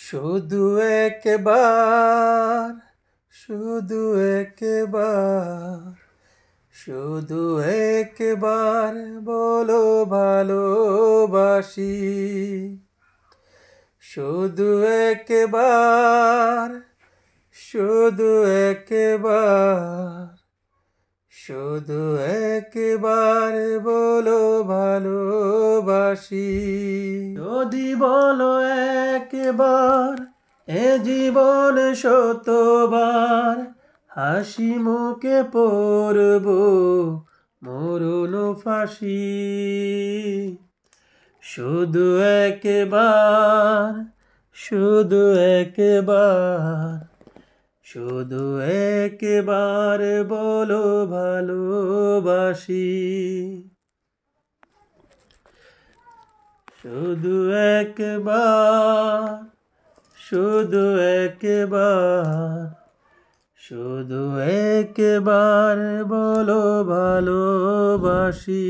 শুধু একবার, শুধু একবার, শুধু একবার বলো ভালোবাসি। শুধু একবার, শুধু একবার, শুধু একবার বলো ভালোবাসি। যদি বলো একবার, এ জীবন শতবার হাসি মুখে পড়ব মরণ ফাঁসি। শুধু একবার, শুধু একবার, শুধু একবার বলো ভালোবাসি। শুধু একবার, শুধু একবার, শুধু একবার বলো ভালোবাসি।